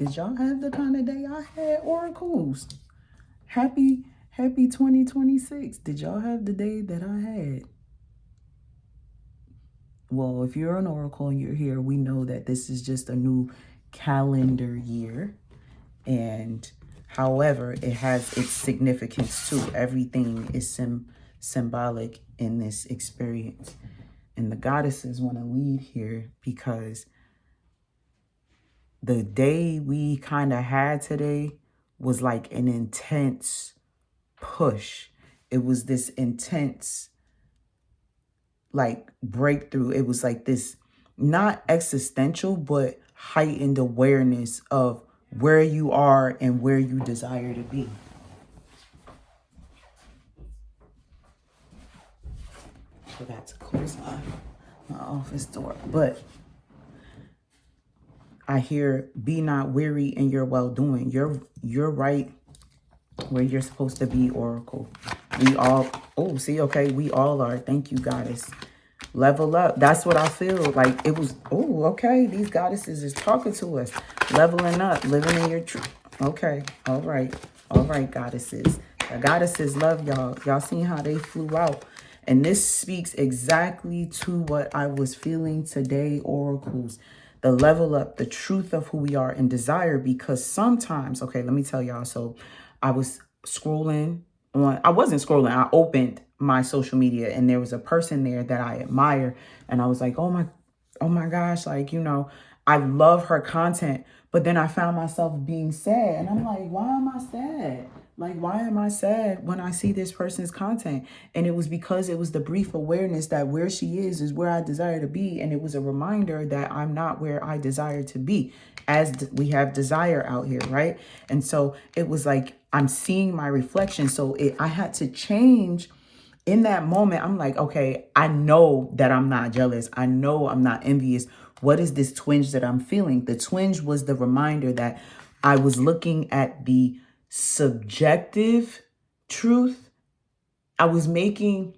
Did y'all have the kind of day I had, oracles? Happy 2026. Did y'all have the day that I had? Well, if you're an oracle and you're here, we know that this is just a new calendar year. And however, it has its significance too. Everything is symbolic in this experience. And the goddesses want to lead here because the day we kind of had today was like an intense push. It was this intense like breakthrough. It was like this, not existential, but heightened awareness of where you are and where you desire to be. Forgot to close my office door, but I hear, be not weary in your well-doing. You're right where you're supposed to be, oracle. We all, we all are. Thank you, goddess. Level up. That's what I feel like. It was, okay, these goddesses is talking to us. Leveling up, living in your truth. Okay, all right, goddesses. The goddesses love y'all. Y'all seen how they flew out. And this speaks exactly to what I was feeling today, oracles. The level up, the truth of who we are and desire, because sometimes, okay, let me tell y'all. So I was scrolling on, I wasn't scrolling, I opened my social media and there was a person there that I admire. And I was like, oh my gosh, like, I love her content. But then I found myself being sad. And I'm like, why am I sad? Like, why am I sad when I see this person's content? And it was because it was the brief awareness that where she is where I desire to be. And it was a reminder that I'm not where I desire to be, as we have desire out here, right? And so it was like, I'm seeing my reflection. So I had to change. In that moment, I'm like, okay, I know that I'm not jealous. I know I'm not envious. What is this twinge that I'm feeling? The twinge was the reminder that I was looking at the subjective truth. I was doing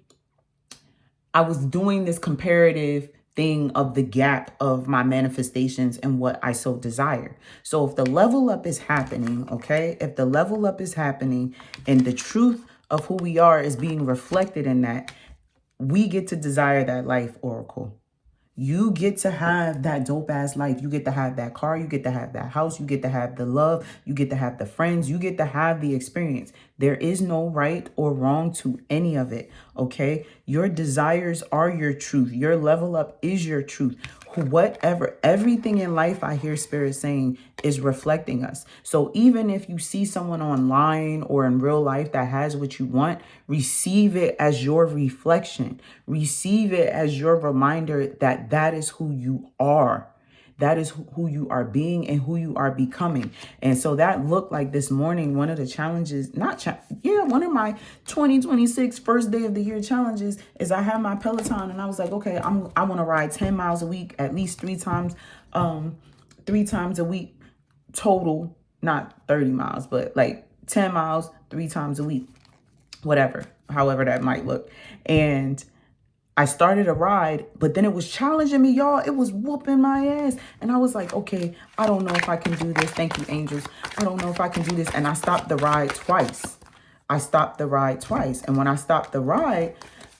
this comparative thing of the gap of my manifestations and what I so desire. So if the level up is happening, okay, if the level up is happening and the truth of who we are is being reflected in that, we get to desire that life, oracle. You get to have that dope ass life. You get to have that car. You get to have that house. You get to have the love. You get to have the friends. You get to have the experience. There is no right or wrong to any of it. Okay. Your desires are your truth. Your level up is your truth. Whatever, everything in life I hear spirit saying is reflecting us. So even if you see someone online or in real life that has what you want, receive it as your reflection. Receive it as your reminder that that is who you are. That is who you are being and who you are becoming. And so that looked like this morning, one of the challenges, one of my 2026 first day of the year challenges is I have my Peloton and I was like, okay, I want to ride 10 miles a week, at least three times a week total, not 30 miles, but like 10 miles, 3 times a week, whatever, however that might look. And I started a ride, but then it was challenging me, y'all. It was whooping my ass. And I was like, okay, I don't know if I can do this. Thank you, angels. I don't know if I can do this. And I stopped the ride twice. And when I stopped the ride,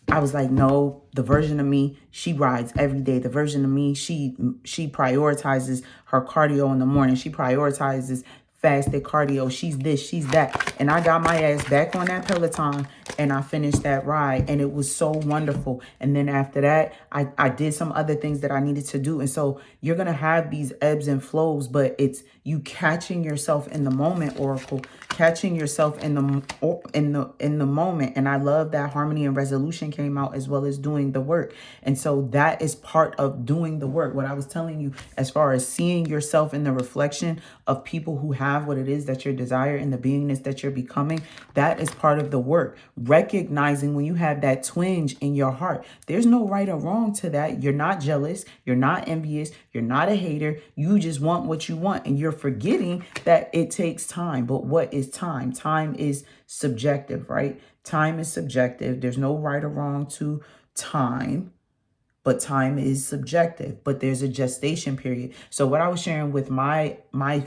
I was like, no, the version of me, she rides every day. The version of me, she prioritizes her cardio in the morning. She prioritizes fasted cardio. She's this, she's that. And I got my ass back on that Peloton and I finished that ride. And it was so wonderful. And then after that, I did some other things that I needed to do. And so you're going to have these ebbs and flows, but it's you catching yourself in the moment, oracle, catching yourself in the moment. And I love that harmony and resolution came out as well as doing the work. And so that is part of doing the work. What I was telling you, as far as seeing yourself in the reflection of people who have what it is that you desire and the beingness that you're becoming, that is part of the work. Recognizing when you have that twinge in your heart, there's no right or wrong to that. You're not jealous. You're not envious. You're not a hater. You just want what you want. And you're forgetting that it takes time. But what is time? Time is subjective, right? Time is subjective. There's no right or wrong to time. but time is subjective, but there's a gestation period. So what I was sharing with my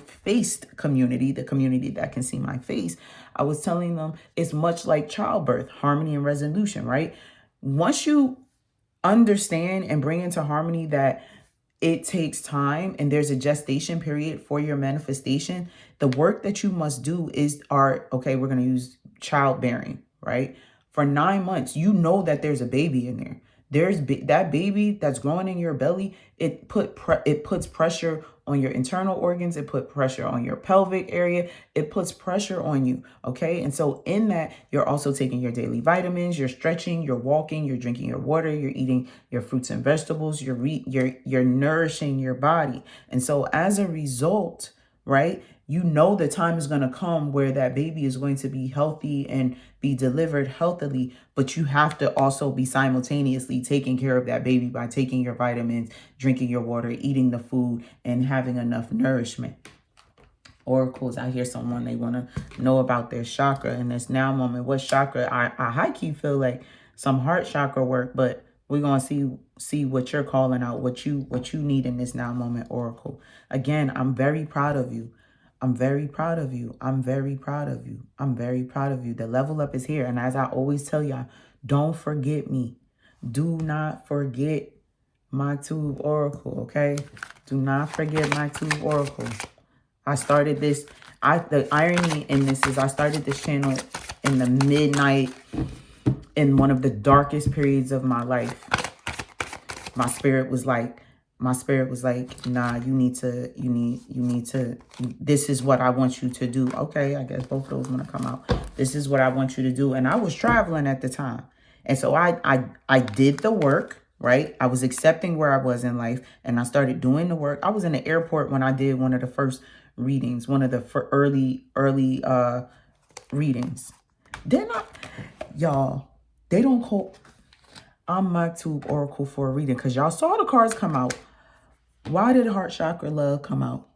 faced community, the community that can see my face, I was telling them it's much like childbirth, harmony and resolution, right? Once you understand and bring into harmony that it takes time and there's a gestation period for your manifestation, the work that you must do okay, we're going to use childbearing, right? For 9 months, you know that there's a baby in there. That baby that's growing in your belly. It puts pressure on your internal organs. It put pressure on your pelvic area. It puts pressure on you. Okay. And so in that, you're also taking your daily vitamins, you're stretching, you're walking, you're drinking your water, you're eating your fruits and vegetables, you're nourishing your body. And so as a result, right, you know the time is going to come where that baby is going to be healthy and be delivered healthily, but you have to also be simultaneously taking care of that baby by taking your vitamins, drinking your water, eating the food, and having enough nourishment. Oracles, I hear someone, they want to know about their chakra in this now moment. What chakra? I high-key feel like some heart chakra work, but we're going to see what you're calling out, what you need in this now moment, Oracle. Again, I'm very proud of you. I'm very proud of you. I'm very proud of you. I'm very proud of you. The level up is here. And as I always tell y'all, don't forget me. Do not forget Maktub Oracle, okay? Do not forget Maktub Oracle. I started this. The irony in this is I started this channel in the midnight, in one of the darkest periods of my life. My spirit was like, nah, you need to, this is what I want you to do. Okay, I guess both of those want to come out. This is what I want you to do. And I was traveling at the time. And so I did the work, right? I was accepting where I was in life and I started doing the work. I was in the airport when I did one of the first readings, one of the early readings. Then y'all, they don't call... I'm Maktub Oracle for a reading because y'all saw the cards come out. Why did Heart Chakra Love come out?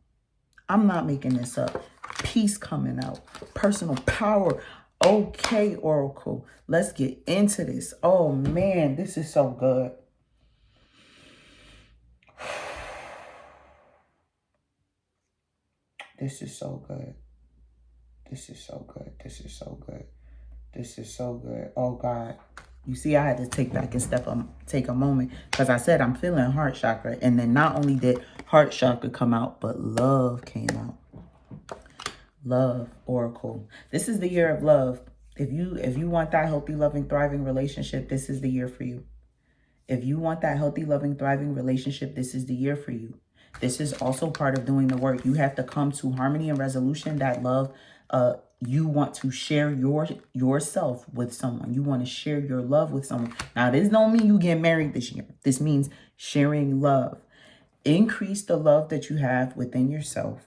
I'm not making this up. Peace coming out. Personal power. Okay, Oracle. Let's get into this. Oh, man, this is so good. This is so good. This is so good. This is so good. This is so good. Oh, God. You see, I had to take back and take a moment because I said I'm feeling heart chakra. And then not only did heart chakra come out, but love came out. Love, Oracle. This is the year of love. If you want that healthy, loving, thriving relationship, this is the year for you. If you want that healthy, loving, thriving relationship, this is the year for you. This is also part of doing the work. You have to come to harmony and resolution, that love. You want to share yourself with someone. You want to share your love with someone. Now, this don't mean you get married this year. This means sharing love. Increase the love that you have within yourself.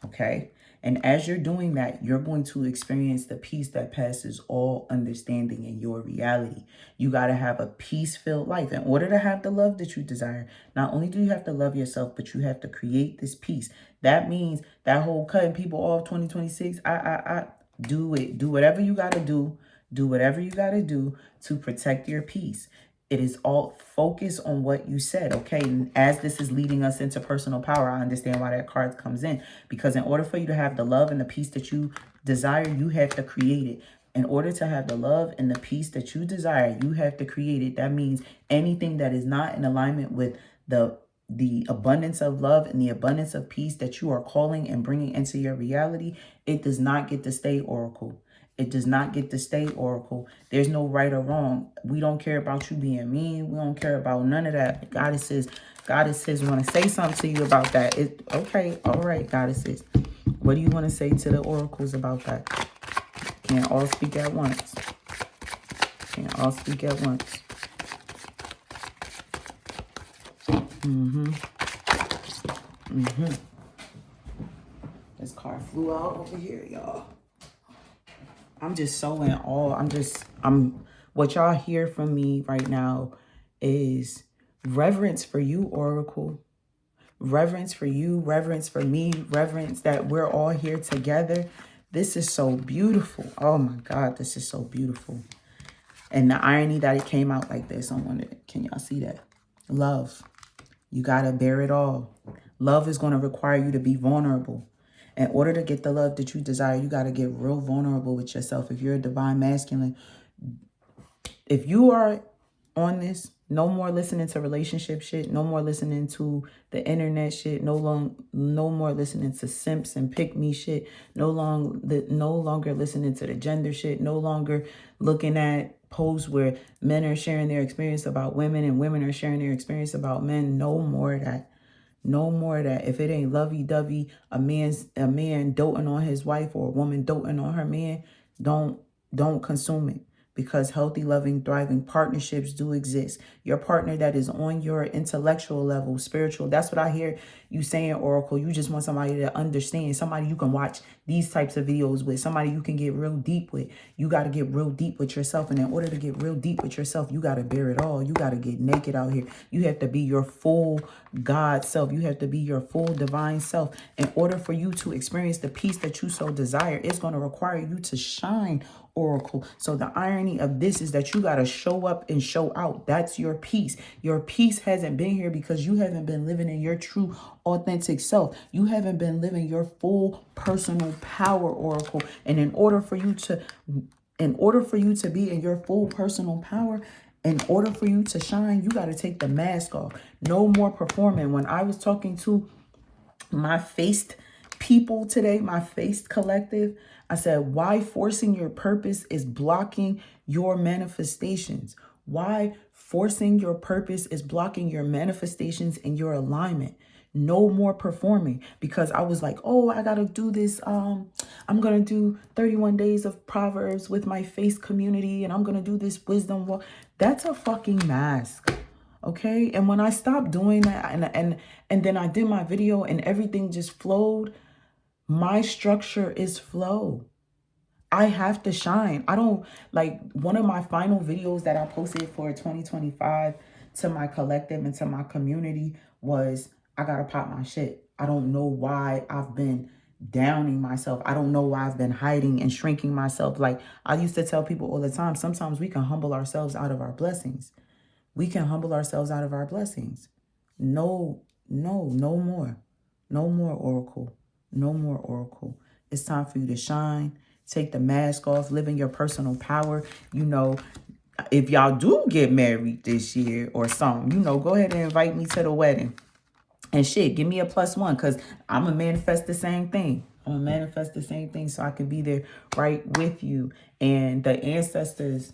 Okay? And as you're doing that, you're going to experience the peace that passes all understanding in your reality. You got to have a peace-filled life. In order to have the love that you desire, not only do you have to love yourself, but you have to create this peace. That means that whole cutting people off 2026, do it. Do whatever you got to do. Do whatever you got to do to protect your peace. It is all focus on what you said, okay? And as this is leading us into personal power, I understand why that card comes in. Because in order for you to have the love and the peace that you desire, you have to create it. In order to have the love and the peace that you desire, you have to create it. That means anything that is not in alignment with the abundance of love and the abundance of peace that you are calling and bringing into your reality, it does not get to stay, Oracle. It does not get to stay, Oracle. There's no right or wrong. We don't care about you being mean. We don't care about none of that. Goddesses want to say something to you about that. Okay, all right, goddesses. What do you want to say to the oracles about that? Can't all speak at once. Can't all speak at once. This car flew out over here, y'all. I'm just so in awe. What y'all hear from me right now is reverence for you, Oracle. Reverence for you, reverence for me, reverence that we're all here together. This is so beautiful. Oh my God, this is so beautiful. And the irony that it came out like this, I wonder, can y'all see that? Love. You got to bear it all. Love is going to require you to be vulnerable. In order to get the love that you desire, you got to get real vulnerable with yourself. If you're a divine masculine, if you are on this, no more listening to relationship shit, no more listening to the internet shit, no more listening to simps and pick me shit, no longer listening to the gender shit, no longer looking at posts where men are sharing their experience about women and women are sharing their experience about men. No more of that. No more of that. If it ain't lovey-dovey, a man doting on his wife or a woman doting on her man, don't consume it. Because healthy, loving, thriving partnerships do exist. Your partner that is on your intellectual level, spiritual. That's what I hear you saying, Oracle. You just want somebody to understand. Somebody you can watch these types of videos with. Somebody you can get real deep with. You got to get real deep with yourself. And in order to get real deep with yourself, you got to bear it all. You got to get naked out here. You have to be your full God self. You have to be your full divine self. In order for you to experience the peace that you so desire, it's going to require you to shine, Oracle. So the irony of this is that you got to show up and show out. That's your peace. Your peace hasn't been here because you haven't been living in your true authentic self. You haven't been living your full personal power, Oracle. And in order for you to be in your full personal power, in order for you to shine, you got to take the mask off. No more performing. When I was talking to my faced people today, my faced collective, I said, why forcing your purpose is blocking your manifestations? Why forcing your purpose is blocking your manifestations and your alignment? No more performing, because I was like, oh, I got to do this. I'm going to do 31 days of Proverbs with my faith community, and I'm going to do this wisdom walk. That's a fucking mask. Okay. And when I stopped doing that and then I did my video and everything just flowed, my structure is flow. I have to shine. I don't like one of my final videos that I posted for 2025 to my collective and to my community was I got to pop my shit. I don't know why I've been downing myself. I don't know why I've been hiding and shrinking myself. Like I used to tell people all the time, sometimes we can humble ourselves out of our blessings. We can humble ourselves out of our blessings. No more. No more, Oracle. No more, Oracle. It's time for you to shine. Take the mask off. Live in your personal power. You know, if y'all do get married this year or something, you know, go ahead and invite me to the wedding. And shit, give me a +1 because I'm going to manifest the same thing. I'm going to manifest the same thing so I can be there right with you. And the ancestors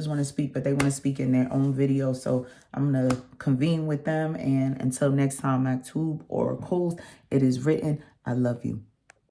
want to speak, but they want to speak in their own video. So I'm going to convene with them. And until next time, Maktub or Oracles, it is written, I love you.